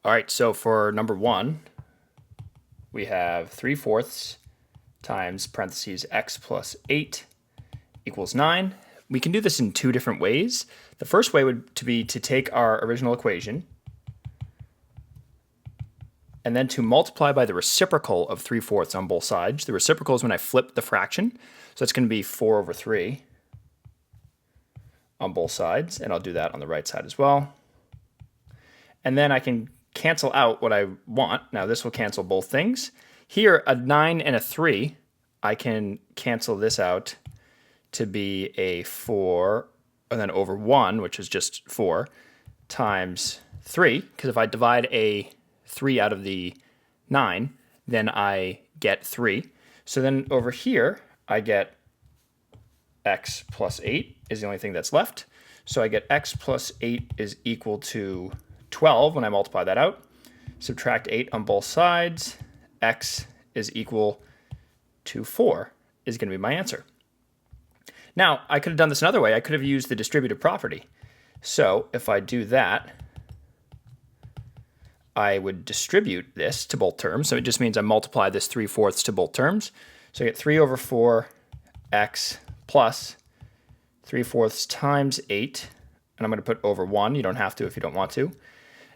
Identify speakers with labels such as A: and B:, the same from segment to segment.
A: All right, so for number 1, we have 3/4 times parentheses x plus 8 equals 9. We can do this in 2 different ways. The first way would be to take our original equation and then to multiply by the reciprocal of 3/4 on both sides. The reciprocal is when I flip the fraction, so it's going to be 4/3 on both sides, and I'll do that on the right side as well. And then I can cancel out what I want. Now this will cancel both things. Here, a 9 and a 3, I can cancel this out to be a 4, and then over 1, which is just 4, times 3, because if I divide a 3 out of the 9, then I get 3. So then over here, I get x plus 8 is the only thing that's left. So I get x plus 8 is equal to 12 when I multiply that out. Subtract 8 on both sides. X is equal to 4 is going to be my answer. Now, I could have done this another way. I could have used the distributive property. So if I do that, I would distribute this to both terms. So it just means I multiply this 3/4 to both terms. So I get 3/4 x plus 3/4 times 8. And I'm going to put over 1. You don't have to if you don't want to.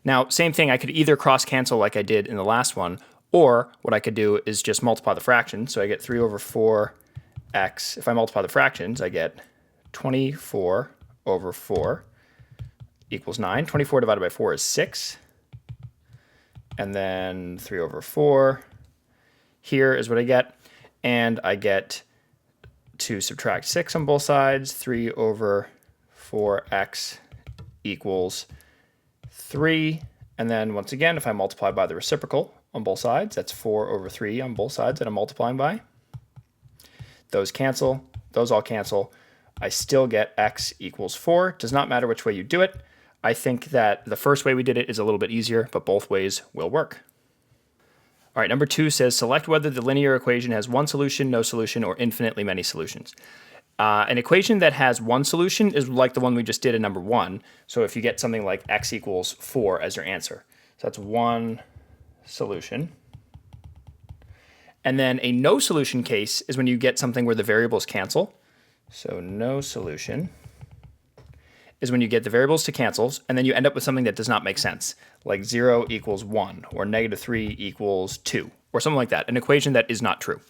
A: Now, same thing, I could either cross-cancel like I did in the last one, or what I could do is just multiply the fractions. So I get 3/4x. If I multiply the fractions, I get 24/4 equals 9. 24 divided by 4 is 6. And then 3/4 here is what I get. And I get to subtract 6 on both sides. 3/4x equals 3. And then once again, if I multiply by the reciprocal on both sides, that's 4/3 on both sides that I'm multiplying by. Those cancel. Those all cancel. I still get x equals 4. Does not matter which way you do it. I think that the first way we did it is a little bit easier, but both ways will work. All right, number 2 says select whether the linear equation has one solution, no solution, or infinitely many solutions. An equation that has one solution is like the one we just did in number 1. So if you get something like x equals 4 as your answer. So that's one solution. And then a no solution case is when you get something where the variables cancel. So no solution is when you get the variables to cancel, and then you end up with something that does not make sense, like 0 equals 1, or -3 equals 2, or something like that, an equation that is not true.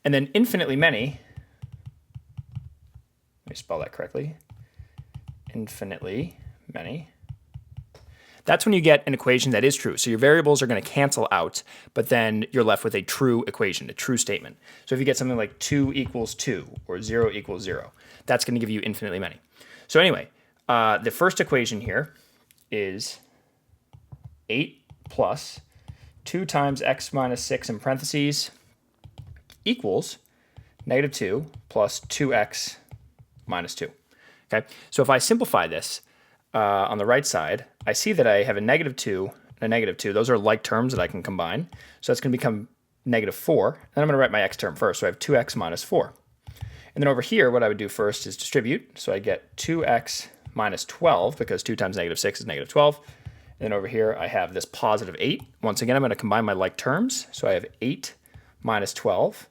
A: And then infinitely many, let me spell that correctly, infinitely many, that's when you get an equation that is true. So your variables are going to cancel out, but then you're left with a true equation, a true statement. So if you get something like 2 equals 2, or 0 equals 0, that's going to give you infinitely many. So anyway, the first equation here is 8 plus 2 times x minus 6 in parentheses equals -2 plus 2x minus 2. Okay, so if I simplify this on the right side, I see that I have a -2 and a -2. Those are like terms that I can combine. So that's going to become -4. And I'm going to write my x term first. So I have 2x minus 4. And then over here, what I would do first is distribute. So I get 2x minus 12, because 2 times -6 is -12. And then over here, I have this positive 8. Once again, I'm going to combine my like terms. So I have 8 minus 12.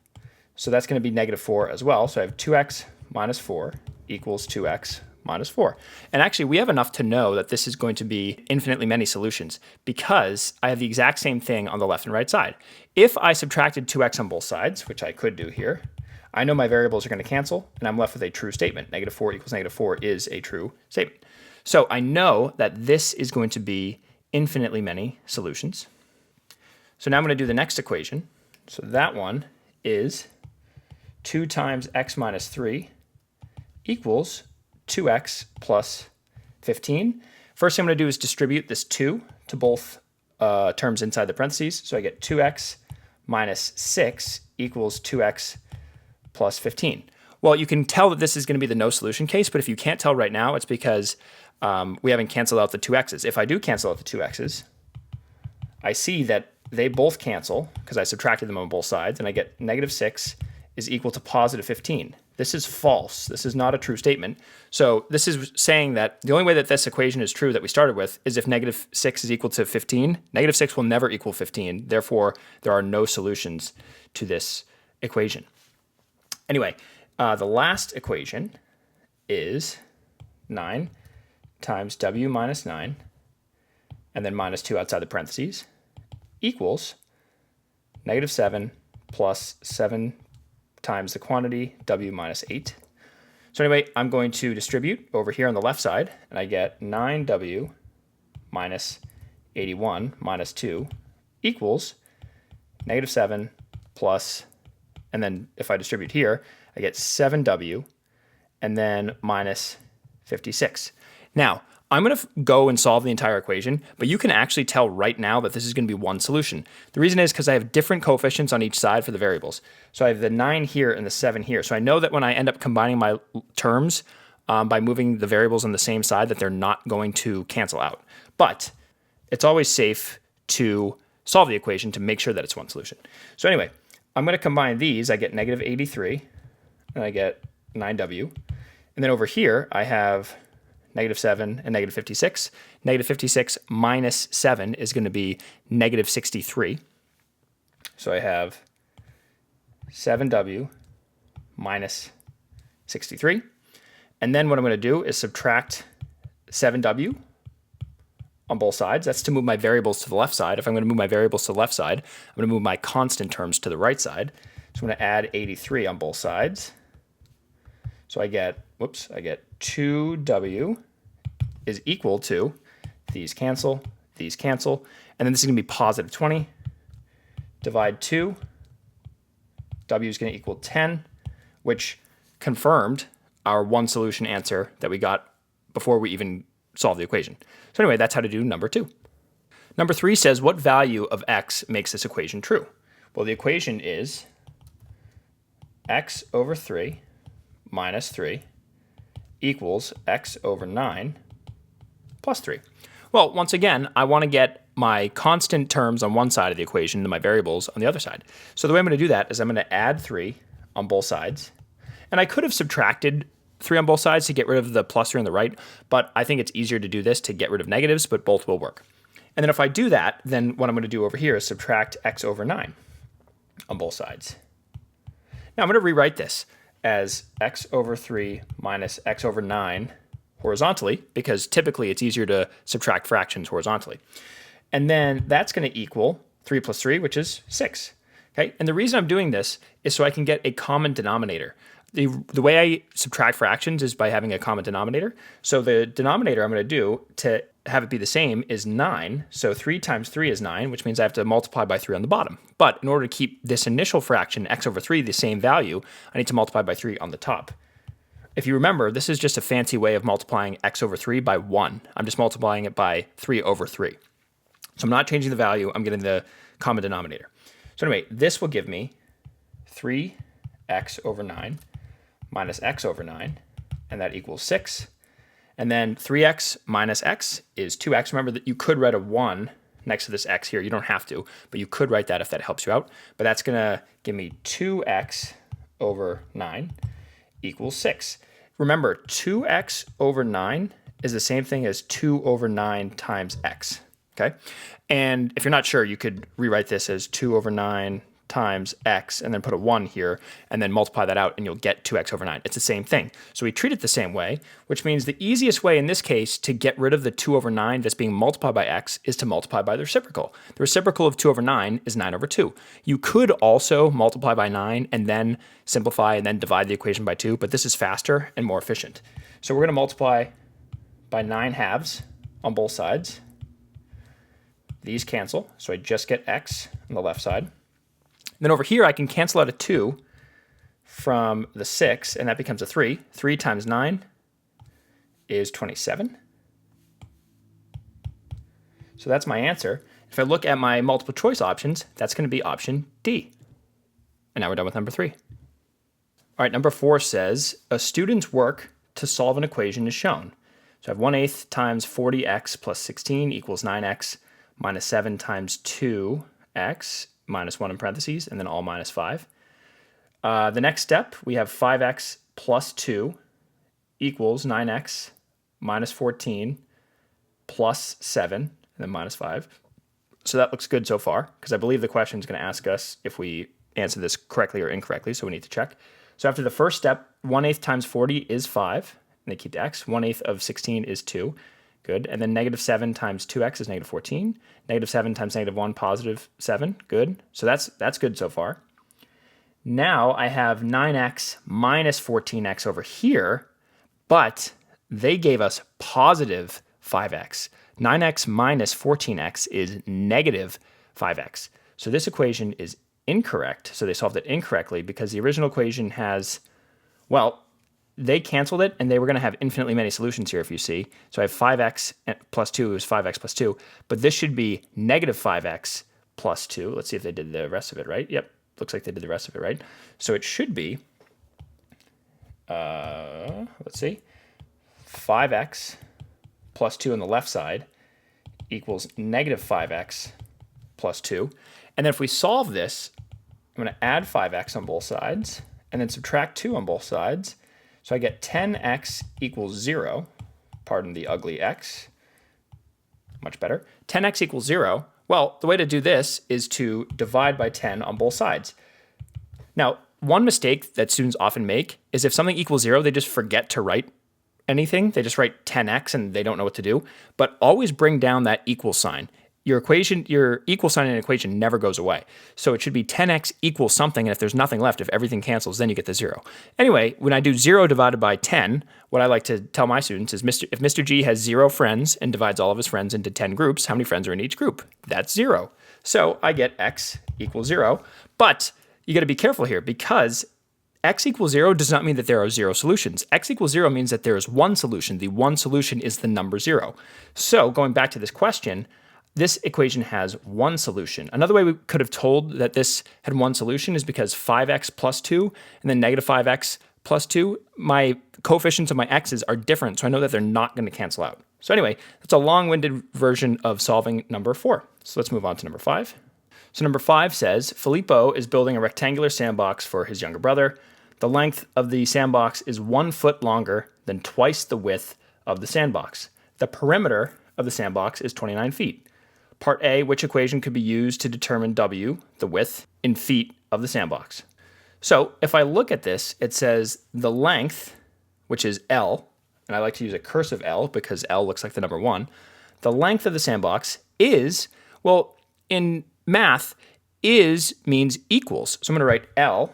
A: So that's going to be -4 as well. So I have 2x minus 4 equals 2x minus 4. And actually, we have enough to know that this is going to be infinitely many solutions, because I have the exact same thing on the left and right side. If I subtracted 2x on both sides, which I could do here, I know my variables are going to cancel, and I'm left with a true statement. -4 equals -4 is a true statement. So I know that this is going to be infinitely many solutions. So now I'm going to do the next equation. So that one is 2 times x minus 3 equals 2x plus 15. First thing I'm going to do is distribute this 2 to both terms inside the parentheses. So I get 2x minus 6 equals 2x plus 15. Well, you can tell that this is going to be the no solution case, but if you can't tell right now, it's because we haven't canceled out the 2x's. If I do cancel out the 2x's, I see that they both cancel because I subtracted them on both sides, and I get -6 is equal to positive 15. This is false. This is not a true statement. So this is saying that the only way that this equation is true that we started with is if -6 is equal to 15. -6 will never equal 15. Therefore, there are no solutions to this equation. Anyway, the last equation is 9 times w minus 9, and then minus 2 outside the parentheses, equals -7 plus 7 times the quantity w minus 8. So anyway, I'm going to distribute over here on the left side, and I get 9w minus 81 minus 2 equals -7 plus, and then if I distribute here, I get 7w and then minus 56. Now, I'm going to go and solve the entire equation, but you can actually tell right now that this is going to be one solution. The reason is because I have different coefficients on each side for the variables. So I have the 9 here and the 7 here. So I know that when I end up combining my terms by moving the variables on the same side, that they're not going to cancel out. But it's always safe to solve the equation to make sure that it's one solution. So anyway, I'm going to combine these. I get -83, and I get 9w. And then over here, I have -7 and -56. -56 minus 7 is going to be -63. So I have 7w minus 63. And then what I'm going to do is subtract 7w on both sides. That's to move my variables to the left side. If I'm going to move my variables to the left side, I'm going to move my constant terms to the right side. So I'm going to add 83 on both sides. So I get 2w is equal to, these cancel, and then this is going to be positive 20. Divide 2, w is going to equal 10, which confirmed our one solution answer that we got before we even solved the equation. So anyway, that's how to do number 2. Number 3 says, what value of x makes this equation true? Well, the equation is x over 3 minus 3 equals x over 9 plus 3. Well, once again, I want to get my constant terms on one side of the equation and my variables on the other side. So the way I'm going to do that is I'm going to add 3 on both sides. And I could have subtracted 3 on both sides to get rid of the plus 3 on the right, but I think it's easier to do this to get rid of negatives, but both will work. And then if I do that, then what I'm going to do over here is subtract x over 9 on both sides. Now I'm going to rewrite this as x over 3 minus x over 9 horizontally, because typically it's easier to subtract fractions horizontally. And then that's going to equal 3 plus 3, which is 6. Okay? And the reason I'm doing this is so I can get a common denominator. The way I subtract fractions is by having a common denominator. So the denominator I'm going to do to have it be the same is 9. So 3 times 3 is 9, which means I have to multiply by 3 on the bottom. But in order to keep this initial fraction, x over 3, the same value, I need to multiply by 3 on the top. If you remember, this is just a fancy way of multiplying x over 3 by 1. I'm just multiplying it by 3 over 3. So I'm not changing the value, I'm getting the common denominator. So anyway, this will give me 3x over 9 minus x over 9, and that equals 6. And then 3x minus x is 2x. Remember that you could write a 1 next to this x here. You don't have to, but you could write that if that helps you out. But that's going to give me 2x over 9 equals 6. Remember, 2x over 9 is the same thing as 2 over 9 times x. Okay? And if you're not sure, you could rewrite this as 2 over 9 times x, and then put a 1 here, and then multiply that out, and you'll get 2x over 9. It's the same thing. So we treat it the same way, which means the easiest way in this case to get rid of the 2 over 9 that's being multiplied by x is to multiply by the reciprocal. The reciprocal of 2 over 9 is 9 over 2. You could also multiply by 9 and then simplify and then divide the equation by 2, but this is faster and more efficient. So we're going to multiply by 9 halves on both sides. These cancel, so I just get x on the left side. Then over here, I can cancel out a 2 from the 6, and that becomes a 3. 3 times 9 is 27. So that's my answer. If I look at my multiple choice options, that's going to be option D. And now we're done with number 3. All right, number 4 says, a student's work to solve an equation is shown. So I have 1/8 times 40x plus 16 equals 9x minus 7 times 2x minus 1 in parentheses, and then all minus 5. The next step, we have 5x plus 2 equals 9x minus 14 plus 7, and then minus 5. So that looks good so far, because I believe the question is going to ask us if we answer this correctly or incorrectly, so we need to check. So after the first step, 1/8 times 40 is 5, and they keep the x. 1/8 of 16 is 2. Good. And then negative 7 times 2x is negative 14. Negative 7 times negative 1, positive 7. Good. So that's good so far. Now I have 9x minus 14x over here, but they gave us positive 5x. 9x minus 14x is negative 5x. So this equation is incorrect. So they solved it incorrectly because the original equation has, well, they canceled it, and they were going to have infinitely many solutions here, if you see. So I have 5x plus 2 is 5x plus 2, but this should be negative 5x plus 2. Let's see if they did the rest of it right. Yep, looks like they did the rest of it right. So it should be, let's see, 5x plus 2 on the left side equals negative 5x plus 2. And then if we solve this, I'm going to add 5x on both sides, and then subtract 2 on both sides. So I get 10x equals 0. Pardon the ugly x. Much better. 10x equals 0. Well, the way to do this is to divide by 10 on both sides. Now, one mistake that students often make is if something equals 0, they just forget to write anything. They just write 10x and they don't know what to do. But always bring down that equal sign. Your equal sign in an equation never goes away. So it should be 10x equals something, and if there's nothing left, if everything cancels, then you get the 0. Anyway, when I do 0 divided by 10, what I like to tell my students is if Mr. G has 0 friends and divides all of his friends into 10 groups, how many friends are in each group? That's 0. So I get x equals 0. But you got to be careful here, because x equals 0 does not mean that there are 0 solutions. X equals 0 means that there is one solution. The one solution is the number 0. So going back to this question, this equation has one solution. Another way we could have told that this had one solution is because 5x plus 2 and then negative 5x plus 2, my coefficients of my x's are different, so I know that they're not going to cancel out. So anyway, that's a long-winded version of solving number 4. So let's move on to number 5. So number 5 says, Filippo is building a rectangular sandbox for his younger brother. The length of the sandbox is 1 foot longer than twice the width of the sandbox. The perimeter of the sandbox is 29 feet. Part A, which equation could be used to determine W, the width, in feet of the sandbox? So if I look at this, it says the length, which is L, and I like to use a cursive L because L looks like the number 1. The length of the sandbox is, well, in math, is means equals. So I'm going to write L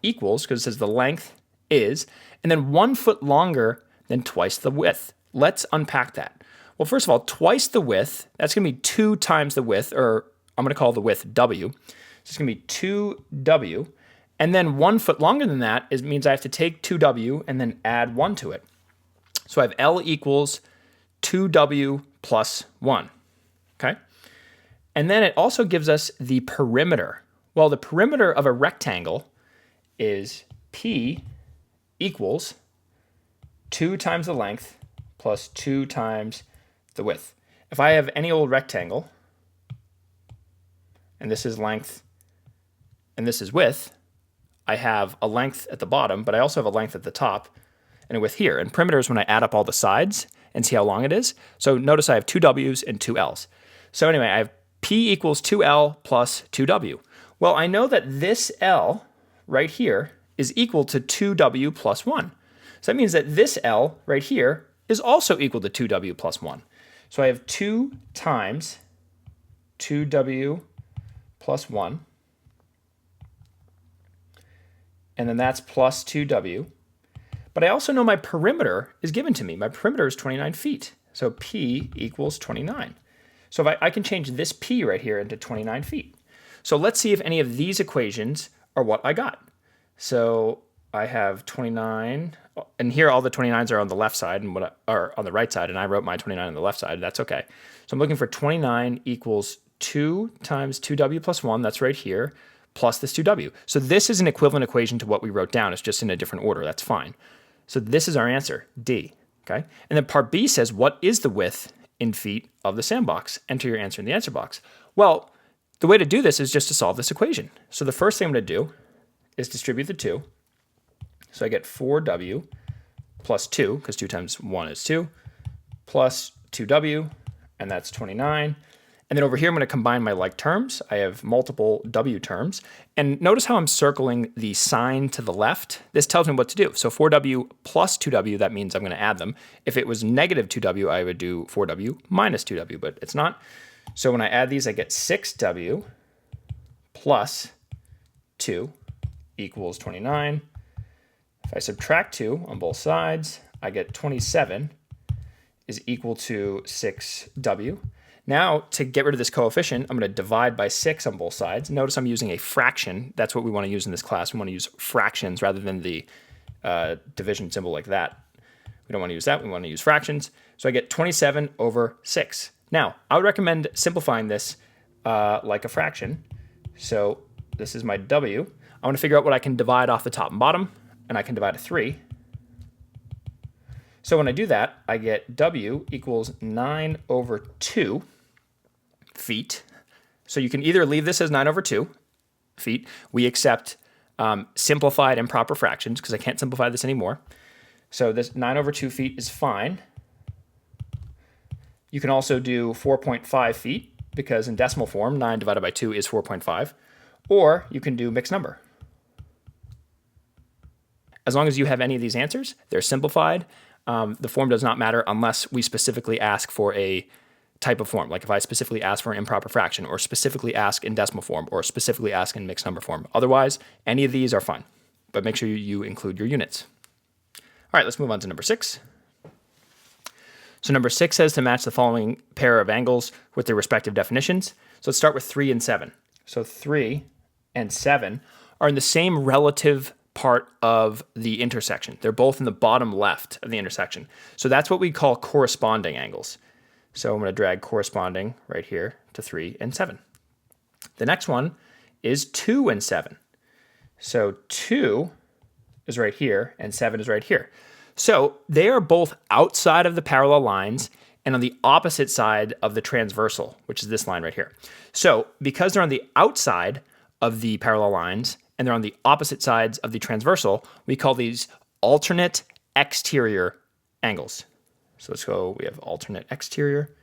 A: equals, because it says the length is, and then 1 foot longer than twice the width. Let's unpack that. Well, first of all, twice the width, that's going to be 2 times the width, or I'm going to call the width W. So it's going to be 2W. And then 1 foot longer than that means I have to take 2W and then add 1 to it. So I have L equals 2W plus 1. Okay? And then it also gives us the perimeter. Well, the perimeter of a rectangle is P equals 2 times the length plus 2 times the width. If I have any old rectangle, and this is length, and this is width, I have a length at the bottom, but I also have a length at the top, and a width here. And perimeter is when I add up all the sides and see how long it is. So notice I have 2 W's and 2 L's. So anyway, I have P equals 2L plus 2W. Well, I know that this L right here is equal to 2W plus 1. So that means that this L right here is also equal to 2W plus 1. So I have 2 times 2W plus 1, and then that's plus 2W. But I also know my perimeter is given to me. My perimeter is 29 feet. So P equals 29. So if I can change this P right here into 29 feet. So let's see if any of these equations are what I got. So I have 29, and here all the 29s are on the left side and are on the right side, and I wrote my 29 on the left side. That's okay. So I'm looking for 29 equals 2 times 2W plus 1, that's right here, plus this 2W. So this is an equivalent equation to what we wrote down. It's just in a different order. That's fine. So this is our answer, D. Okay. And then part B says, what is the width in feet of the sandbox? Enter your answer in the answer box. Well, the way to do this is just to solve this equation. So the first thing I'm going to do is distribute the 2. So I get 4w plus 2, because 2 times 1 is 2, plus 2w, and that's 29. And then over here, I'm going to combine my like terms. I have multiple w terms. And notice how I'm circling the sign to the left. This tells me what to do. So 4w plus 2w, that means I'm going to add them. If it was negative 2w, I would do 4w minus 2w, but it's not. So when I add these, I get 6w plus 2 equals 29. If I subtract 2 on both sides, I get 27 is equal to 6w. Now, to get rid of this coefficient, I'm going to divide by 6 on both sides. Notice I'm using a fraction. That's what we want to use in this class. We want to use fractions rather than the division symbol like that. We don't want to use that. We want to use fractions. So I get 27 over 6. Now, I would recommend simplifying this like a fraction. So this is my w. I want to figure out what I can divide off the top and bottom, and I can divide a 3. So when I do that, I get w equals 9 over 2 feet. So you can either leave this as 9 over 2 feet. We accept simplified improper fractions because I can't simplify this anymore. So this 9 over 2 feet is fine. You can also do 4.5 feet because in decimal form, 9 divided by 2 is 4.5. Or you can do mixed number. As long as you have any of these answers, they're simplified. The form does not matter unless we specifically ask for a type of form. Like if I specifically ask for an improper fraction, or specifically ask in decimal form, or specifically ask in mixed number form. Otherwise, any of these are fine. But make sure you include your units. All right, let's move on to number 6. So number 6 says to match the following pair of angles with their respective definitions. So let's start with 3 and 7. So 3 and 7 are in the same relative part of the intersection. They're both in the bottom left of the intersection. So that's what we call corresponding angles. So I'm going to drag corresponding right here to 3 and 7. The next one is 2 and 7. So 2 is right here and 7 is right here. So they are both outside of the parallel lines and on the opposite side of the transversal, which is this line right here. So because they're on the outside of the parallel lines and they're on the opposite sides of the transversal, we call these alternate exterior angles. So let's go, we have alternate exterior.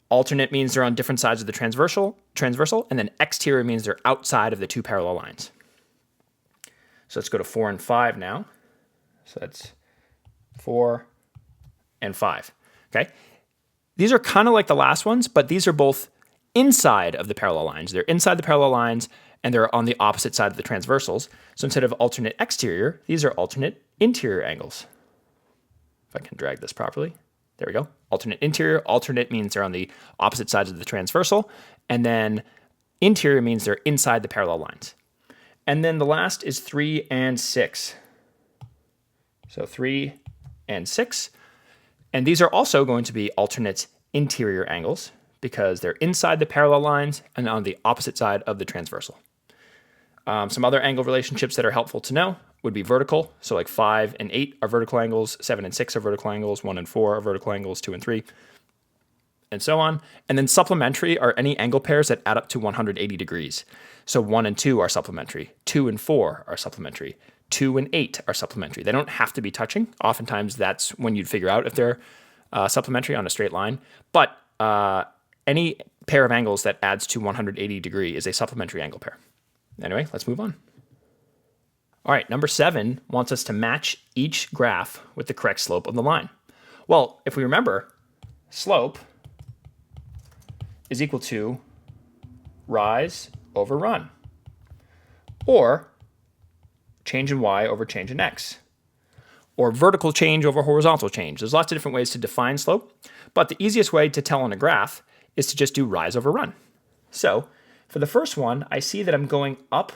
A: Alternate means they're on different sides of the transversal, and then exterior means they're outside of the two parallel lines. So let's go to 4 and 5 now. So that's 4 and 5, okay? These are kind of like the last ones, but these are both inside of the parallel lines. They're inside the parallel lines, and they're on the opposite side of the transversals. So instead of alternate exterior, these are alternate interior angles. If I can drag this properly. There we go. Alternate interior. Alternate means they're on the opposite sides of the transversal. And then interior means they're inside the parallel lines. And then the last is 3 and 6. So 3 and 6. And these are also going to be alternate interior angles because they're inside the parallel lines and on the opposite side of the transversal. Some other angle relationships that are helpful to know would be vertical. So like 5 and 8 are vertical angles, 7 and 6 are vertical angles, 1 and 4 are vertical angles, 2 and 3, and so on. And then supplementary are any angle pairs that add up to 180 degrees. So 1 and 2 are supplementary, 2 and 4 are supplementary, 2 and 8 are supplementary. They don't have to be touching. Oftentimes that's when you'd figure out if they're supplementary on a straight line. But any pair of angles that adds to 180 degree is a supplementary angle pair. Anyway, let's move on. All right, number 7 wants us to match each graph with the correct slope of the line. Well, if we remember, slope is equal to rise over run, or change in y over change in x, or vertical change over horizontal change. There's lots of different ways to define slope, but the easiest way to tell on a graph is to just do rise over run. So for the first one, I see that I'm going up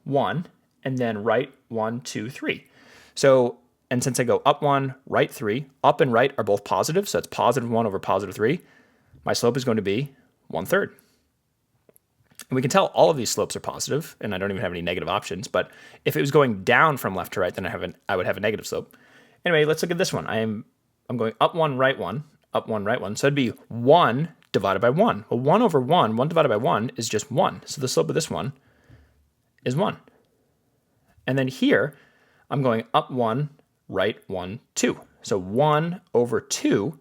A: 1 and then right 1, 2, 3. So, and since I go up 1, right 3, up and right are both positive, so it's positive 1 over positive 3, my slope is going to be 1/3. And we can tell all of these slopes are positive, and I don't even have any negative options, but if it was going down from left to right, then I would have a negative slope. Anyway, let's look at this one. I'm going up 1, right 1, up 1, right 1, so it'd be 1 divided by 1. Well, 1 over 1, 1 divided by 1 is just 1. So the slope of this one is 1. And then here, I'm going up 1, right 1, 2. So 1 over 2,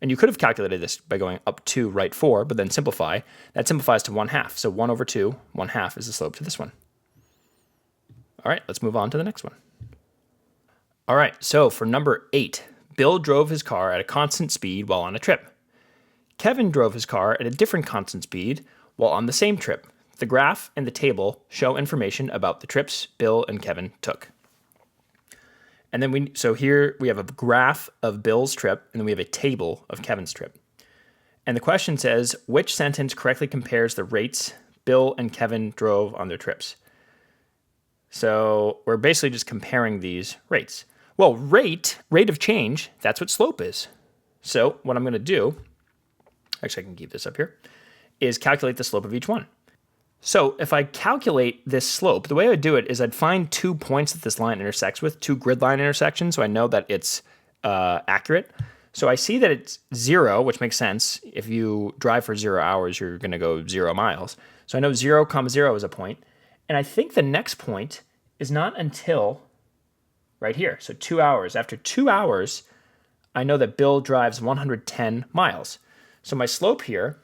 A: and you could have calculated this by going up 2, right 4, but then simplify. That simplifies to 1/2. So 1 over 2, 1/2 is the slope to this one. All right, let's move on to the next one. All right, so for number 8, Bill drove his car at a constant speed while on a trip. Kevin drove his car at a different constant speed while on the same trip. The graph and the table show information about the trips Bill and Kevin took. And then so here we have a graph of Bill's trip, and then we have a table of Kevin's trip. And the question says, which sentence correctly compares the rates Bill and Kevin drove on their trips? So we're basically just comparing these rates. Well, rate of change, that's what slope is. So what I'm going to do, actually I can keep this up here, is calculate the slope of each one. So if I calculate this slope, the way I would do it is I'd find 2 points that this line intersects with, 2 grid line intersections, so I know that it's accurate. So I see that it's 0, which makes sense. If you drive for 0 hours, you're going to go 0 miles. So I know 0, 0 is a point. And I think the next point is not until right here. So 2 hours. After 2 hours, I know that Bill drives 110 miles. So my slope here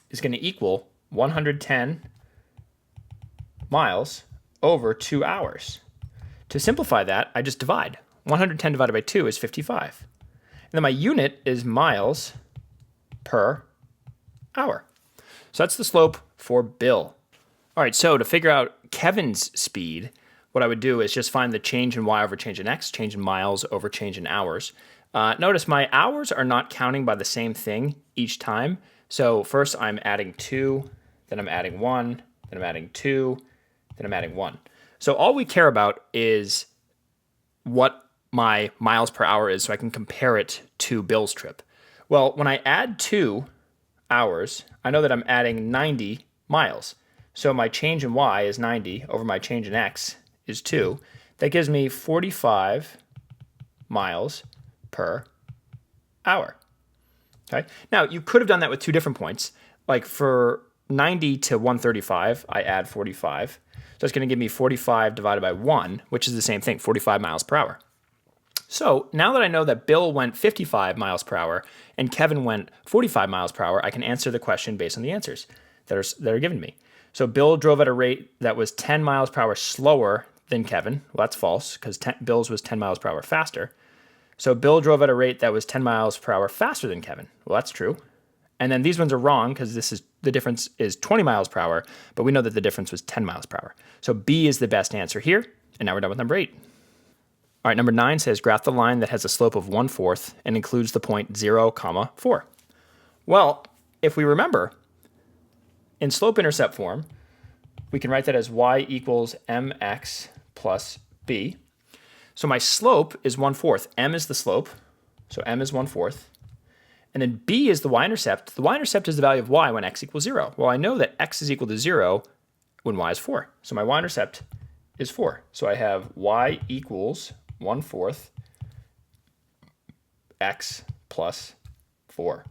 A: is going to equal 110 miles over 2 hours. To simplify that, I just divide. 110 divided by 2 is 55. And then my unit is miles per hour. So that's the slope for Bill. All right, so to figure out Kevin's speed, what I would do is just find the change in y over change in x, change in miles over change in hours. Notice my hours are not counting by the same thing each time. So first I'm adding 2, then I'm adding 1, then I'm adding 2, then I'm adding 1. So all we care about is what my miles per hour is so I can compare it to Bill's trip. Well, when I add 2 hours, I know that I'm adding 90 miles. So my change in y is 90 over my change in x is 2. That gives me 45 miles per hour. Okay. Now, you could have done that with 2 different points. Like for 90 to 135, I add 45. So it's going to give me 45 divided by 1, which is the same thing, 45 miles per hour. So now that I know that Bill went 55 miles per hour and Kevin went 45 miles per hour, I can answer the question based on the answers that are given to me. So Bill drove at a rate that was 10 miles per hour slower than Kevin. Well, that's false because Bill's was 10 miles per hour faster. So Bill drove at a rate that was 10 miles per hour faster than Kevin. Well, that's true. And then these ones are wrong because the difference is 20 miles per hour, but we know that the difference was 10 miles per hour. So B is the best answer here. And now we're done with number 8. All right, number 9 says graph the line that has a slope of 1/4 and includes the point 0, 4. Well, if we remember, in slope-intercept form, we can write that as y equals mx plus b. So my slope is 1/4. M is the slope, so m is 1/4. And then b is the y-intercept. The y-intercept is the value of y when x equals 0. Well, I know that x is equal to 0 when y is 4. So my y-intercept is 4. So I have y equals 1/4 x plus 4.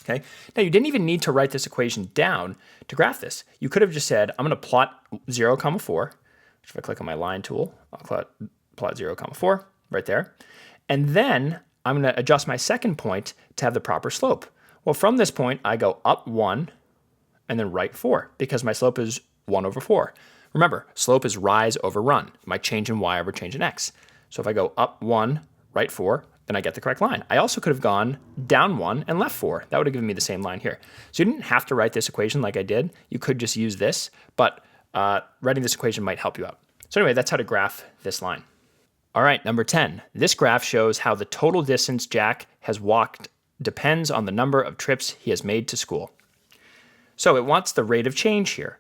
A: Okay. Now, you didn't even need to write this equation down to graph this. You could have just said, I'm going to plot 0, 4. If I click on my line tool, I'll plot 0, 4 right there. And then I'm going to adjust my second point to have the proper slope. Well, from this point, I go up 1 and then right 4 because my slope is 1/4. Remember, slope is rise over run, my change in y over change in x. So if I go up 1, right 4, then I get the correct line. I also could have gone down 1 and left 4. That would have given me the same line here. So you didn't have to write this equation like I did. You could just use this, but writing this equation might help you out. So anyway, that's how to graph this line. All right, number 10. This graph shows how the total distance Jack has walked depends on the number of trips he has made to school. So it wants the rate of change here.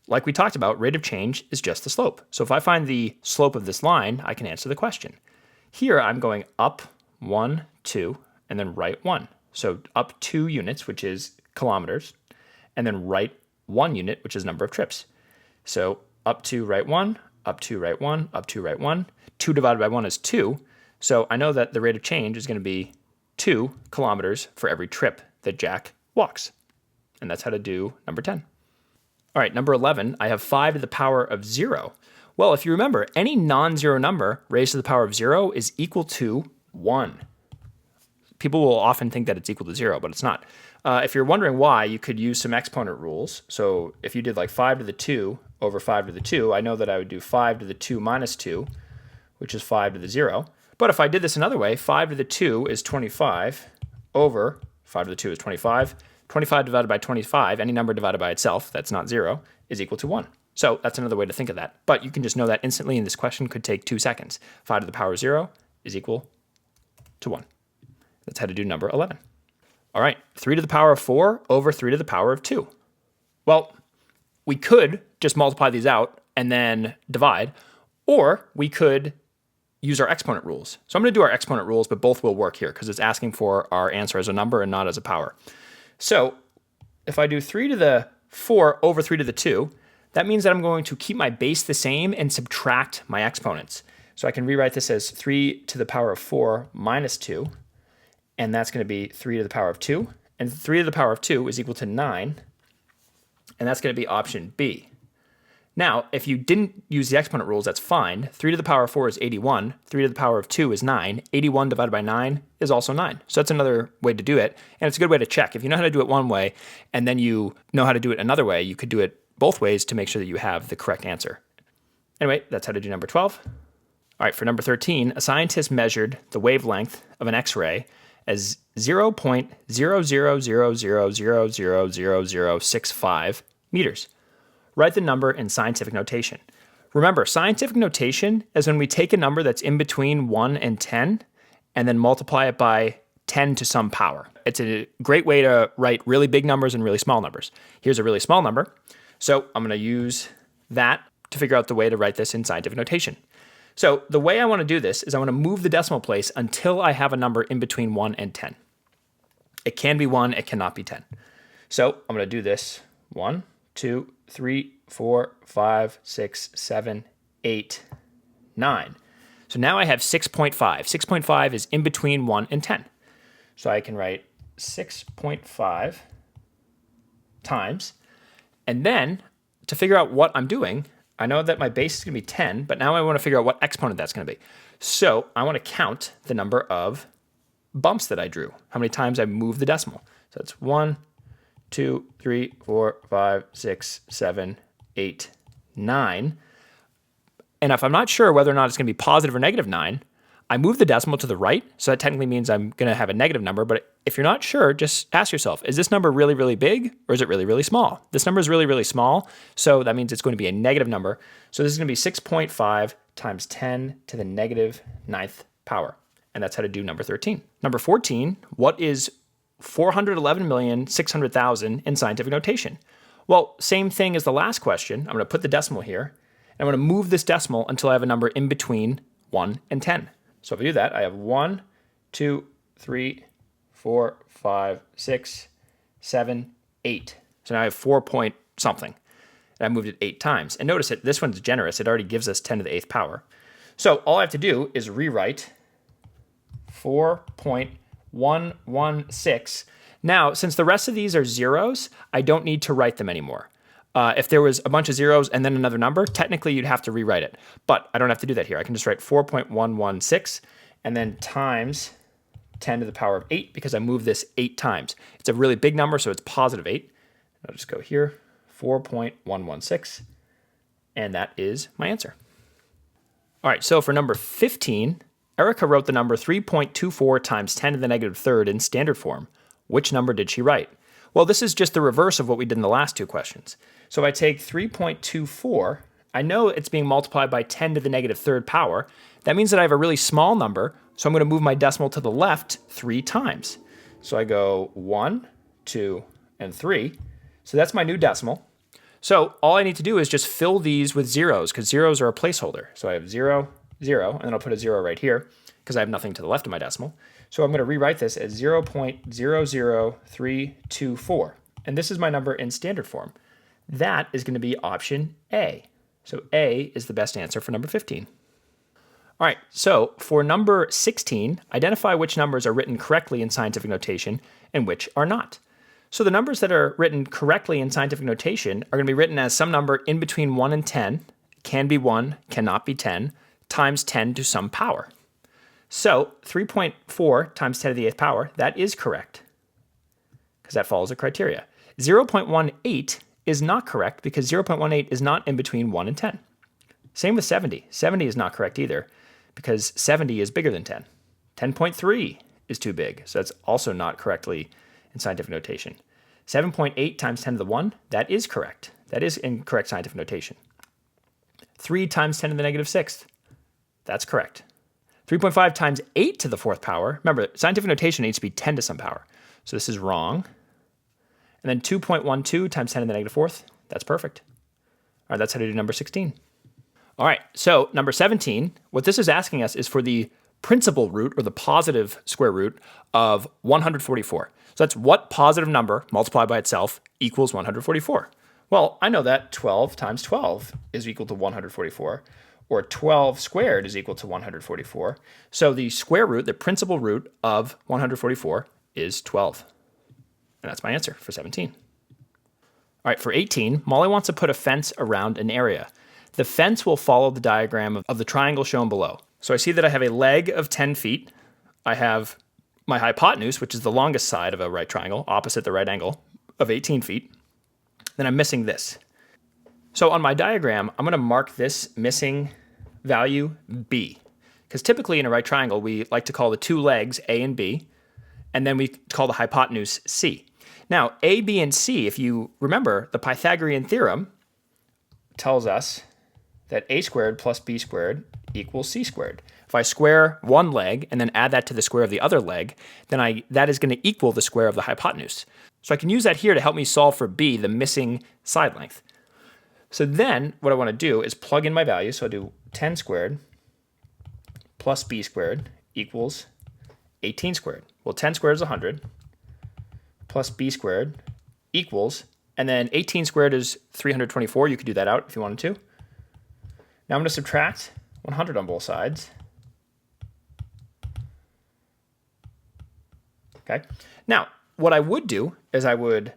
A: Like we talked about, rate of change is just the slope. So if I find the slope of this line, I can answer the question. Here I'm going up 1, 2, and then right 1. So up 2 units, which is kilometers, and then right 1 unit, which is number of trips. So up 2, right 1, up 2, right 1, up 2, right 1. 2 divided by 1 is 2. So I know that the rate of change is going to be 2 kilometers for every trip that Jack walks. And that's how to do number 10. All right, number 11, I have 5 to the power of 0. Well, if you remember, any non-zero number raised to the power of 0 is equal to 1. People will often think that it's equal to 0, but it's not. If you're wondering why, you could use some exponent rules. So if you did like 5 to the 2 over 5 to the 2, I know that I would do 5 to the 2 minus 2, which is 5 to the 0. But if I did this another way, 5 to the 2 is 25 over 5 to the 2 is 25. 25 divided by 25, any number divided by itself that's not 0, is equal to 1. So that's another way to think of that. But you can just know that instantly, and this question could take 2 seconds. 5 to the power of 0 is equal to 1. That's how to do number 11. All right, 3 to the power of 4 over 3 to the power of 2. Well, we could just multiply these out and then divide, or we could use our exponent rules. So I'm going to do our exponent rules, but both will work here because it's asking for our answer as a number and not as a power. So if I do 3 to the 4 over 3 to the 2, that means that I'm going to keep my base the same and subtract my exponents. So I can rewrite this as 3 to the power of 4 minus 2, and that's going to be 3 to the power of 2. And 3 to the power of 2 is equal to 9, and that's going to be option B. Now, if you didn't use the exponent rules, that's fine. 3 to the power of 4 is 81. 3 to the power of 2 is 9. 81 divided by 9 is also 9. So that's another way to do it, and it's a good way to check. If you know how to do it one way, and then you know how to do it another way, you could do it both ways to make sure that you have the correct answer. Anyway, that's how to do number 12. All right, for number 13, a scientist measured the wavelength of an X-ray as 0.0000000065 meters. Write the number in scientific notation. Remember, scientific notation is when we take a number that's in between 1 and 10 and then multiply it by 10 to some power. It's a great way to write really big numbers and really small numbers. Here's a really small number, so I'm going to use that to figure out the way to write this in scientific notation. So the way I want to do this is I want to move the decimal place until I have a number in between 1 and 10. It can be 1, it cannot be 10. So I'm going to do this 1, 2, 3, 4, 5, 6, 7, 8, 9. So now I have 6.5. 6.5 is in between 1 and 10. So I can write 6.5 times. And then to figure out what I'm doing, I know that my base is going to be 10, but now I want to figure out what exponent that's going to be. So I want to count the number of bumps that I drew, how many times I moved the decimal. So it's 1, 2, 3, 4, 5, 6, 7, 8, 9. And if I'm not sure whether or not it's going to be positive or negative 9, I move the decimal to the right, so that technically means I'm going to have a negative number. But if you're not sure, just ask yourself, is this number really, really big, or is it really, really small? This number is really, really small, so that means it's going to be a negative number. So this is going to be 6.5 times 10 to the negative 9th power. And that's how to do number 13. Number 14, what is 411,600,000 in scientific notation? Well, same thing as the last question. I'm going to put the decimal here, and I'm going to move this decimal until I have a number in between 1 and 10. So if I do that, I have 1, 2, 3, 4, 5, 6, 7, 8. So now I have 4 point something. And I moved it 8 times. And notice that this one's generous. It already gives us 10 to the 8th power. So all I have to do is rewrite 4.116. Now, since the rest of these are zeros, I don't need to write them anymore. If there was a bunch of zeros and then another number, technically you'd have to rewrite it. But I don't have to do that here. I can just write 4.116 and then times 10 to the power of 8 because I moved this 8 times. It's a really big number, so it's positive 8. I'll just go here, 4.116, and that is my answer. All right, so for number 15, Erica wrote the number 3.24 times 10 to the negative 3rd in standard form. Which number did she write? Well, this is just the reverse of what we did in the last two questions. So I take 3.24, I know it's being multiplied by 10 to the negative 3rd power. That means that I have a really small number, so I'm going to move my decimal to the left 3 times. So I go 1, 2, and 3. So that's my new decimal. So all I need to do is just fill these with zeros, because zeros are a placeholder. So I have 0, 0, and then I'll put a 0 right here, because I have nothing to the left of my decimal. So I'm going to rewrite this as 0.00324. And this is my number in standard form. That is going to be option A. So A is the best answer for number 15. All right, so for number 16, identify which numbers are written correctly in scientific notation and which are not. So the numbers that are written correctly in scientific notation are going to be written as some number in between 1 and 10. can be 1, cannot be 10, times 10 to some power. So 3.4 times 10 to the 8th power, that is correct, because that follows the criteria. 0.18 is not correct because 0.18 is not in between 1 and 10. Same with 70. 70 is not correct either because 70 is bigger than 10. 10.3 is too big, so that's also not correctly in scientific notation. 7.8 times 10 to the 1, that is correct. That is in correct scientific notation. 3 times 10 to the negative 6th, that's correct. 3.5 times 8 to the 4th power, remember, scientific notation needs to be 10 to some power, so this is wrong. And then 2.12 times 10 to the negative 4th, that's perfect. All right, that's how to do number 16. All right, so number 17, what this is asking us is for the principal root, or the positive square root, of 144. So that's what positive number multiplied by itself equals 144. Well, I know that 12 times 12 is equal to 144, or 12 squared is equal to 144. So the square root, the principal root of 144 is 12. And that's my answer for 17. All right, for 18, Molly wants to put a fence around an area. The fence will follow the diagram of the triangle shown below. So I see that I have a leg of 10 feet. I have my hypotenuse, which is the longest side of a right triangle, opposite the right angle, of 18 feet. Then I'm missing this. So on my diagram, I'm going to mark this missing value B. Because typically in a right triangle, we like to call the two legs A and B, and then we call the hypotenuse C. Now, A, B, and C, if you remember, the Pythagorean theorem tells us that A squared plus B squared equals C squared. If I square one leg and then add that to the square of the other leg, then that is going to equal the square of the hypotenuse. So I can use that here to help me solve for B, the missing side length. So then what I want to do is plug in my value. So I'll do 10 squared plus B squared equals 18 squared. Well, 10 squared is 100 plus B squared equals, and then 18 squared is 324. You could do that out if you wanted to. Now I'm going to subtract 100 on both sides. Okay. Now, what I would do is I would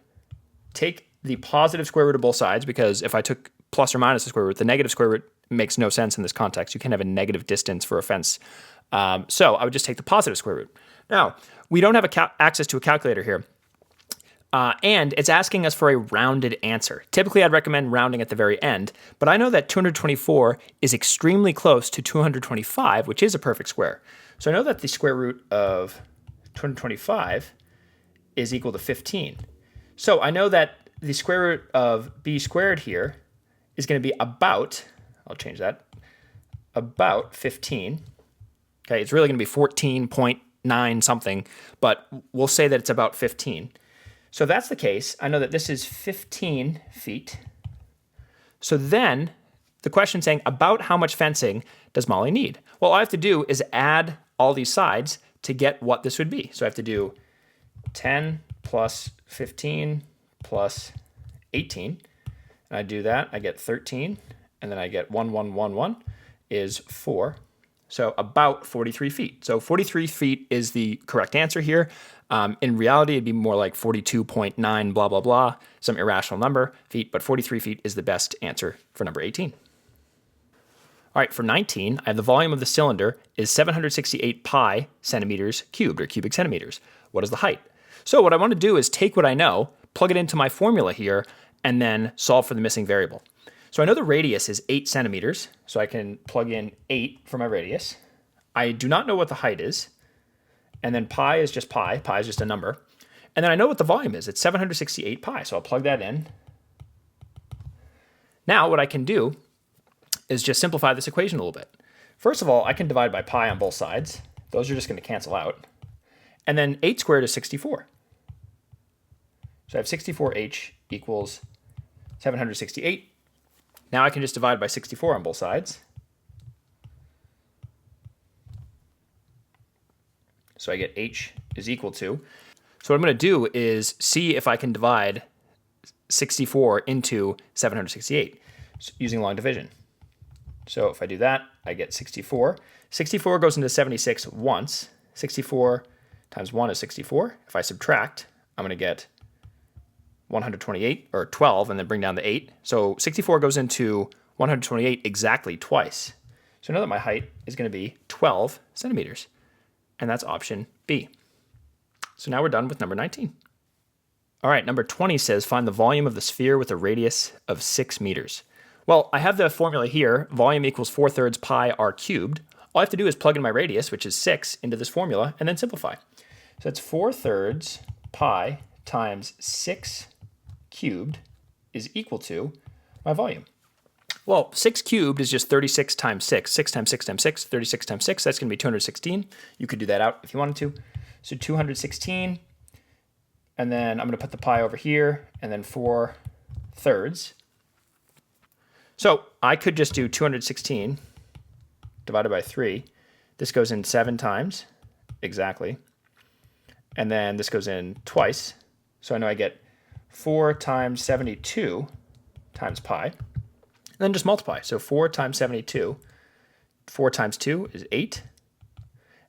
A: take the positive square root of both sides, because if I took plus or minus the square root, the negative square root makes no sense in this context. You can have a negative distance for a fence. So I would just take the positive square root. Now, we don't have access to a calculator here. And it's asking us for a rounded answer. Typically, I'd recommend rounding at the very end, but I know that 224 is extremely close to 225, which is a perfect square. So I know that the square root of 225 is equal to 15. So I know that the square root of B squared here is going to be about, I'll change that, about 15. Okay, it's really going to be 14.9 something, but we'll say that it's about 15. So if that's the case, I know that this is 15 feet. So then the question saying about how much fencing does Molly need? Well, all I have to do is add all these sides to get what this would be. So I have to do 10 plus 15 plus 18. And I do that, I get 13, and then I get 1 is 4. So about 43 feet. So 43 feet is the correct answer here. In reality, it'd be more like 42.9 blah, blah, blah, some irrational number feet, but 43 feet is the best answer for number 18. All right, for 19, I have the volume of the cylinder is 768 pi centimeters cubed, or cubic centimeters. What is the height? So what I want to do is take what I know, plug it into my formula here, and then solve for the missing variable. So I know the radius is 8 centimeters, so I can plug in 8 for my radius. I do not know what the height is, and then pi is just pi. Pi is just a number. And then I know what the volume is. It's 768 pi, so I'll plug that in. Now what I can do is just simplify this equation a little bit. First of all, I can divide by pi on both sides. Those are just going to cancel out. And then 8 squared is 64. So I have 64h equals 768. Now I can just divide by 64 on both sides. So I get h is equal to. So what I'm going to do is see if I can divide 64 into 768 using long division. So if I do that, I get 64. 64 goes into 76 once. 64 times 1 is 64. If I subtract, I'm going to get 128, or 12, and then bring down the 8. So 64 goes into 128 exactly twice. So I know that my height is going to be 12 centimeters. And that's option B. So now we're done with number 19. All right, number 20 says find the volume of the sphere with a radius of 6 meters. Well, I have the formula here. Volume equals 4/3 pi r cubed. All I have to do is plug in my radius, which is 6, into this formula, and then simplify. So that's 4/3 pi times 6 cubed is equal to my volume. Well, 6 cubed is just 36 times 6. 6 times 6 times 6, 36 times 6, that's going to be 216. You could do that out if you wanted to. So 216, and then I'm going to put the pi over here, and then 4/3. So I could just do 216 divided by 3. This goes in 7 times, exactly. And then this goes in twice. So I know I get 4 times 72 times pi. And then just multiply. So 4 times 72, 4 times 2 is 8.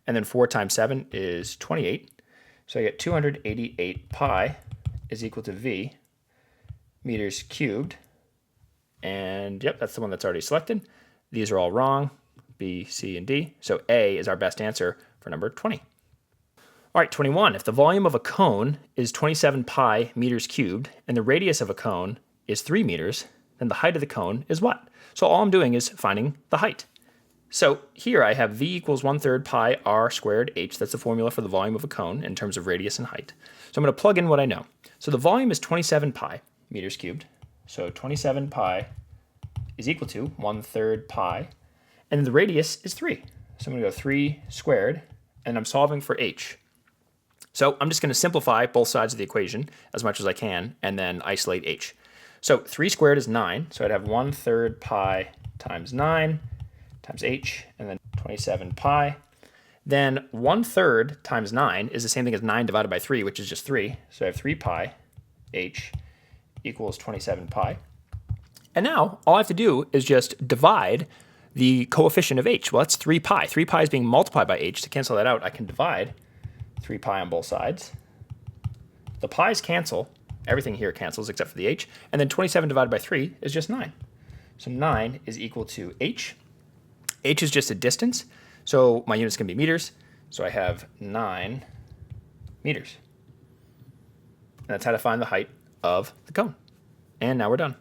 A: And then 4 times 7 is 28. So I get 288 pi is equal to V meters cubed. And yep, that's the one that's already selected. These are all wrong, B, C, and D. So A is our best answer for number 20. All right, 21. If the volume of a cone is 27 pi meters cubed and the radius of a cone is 3 meters, then the height of the cone is what? So all I'm doing is finding the height. So here I have V equals 1/3 pi r squared h. That's the formula for the volume of a cone in terms of radius and height. So I'm going to plug in what I know. So the volume is 27 pi meters cubed. So 27 pi is equal to 1/3 pi. And the radius is 3. So I'm going to go 3 squared, and I'm solving for h. So I'm just going to simplify both sides of the equation as much as I can, and then isolate h. So 3 squared is 9. So I'd have 1/3 pi times 9 times h, and then 27 pi. Then 1/3 times 9 is the same thing as 9 divided by 3, which is just 3. So I have 3 pi h equals 27 pi. And now all I have to do is just divide the coefficient of h. Well, that's 3 pi. 3 pi is being multiplied by h. To cancel that out, I can divide 3 pi on both sides. The pi's cancel. Everything here cancels except for the h. And then 27 divided by 3 is just 9. So 9 is equal to h. H is just a distance, so my unit's going to be meters. So I have 9 meters. And that's how to find the height of the cone. And now we're done.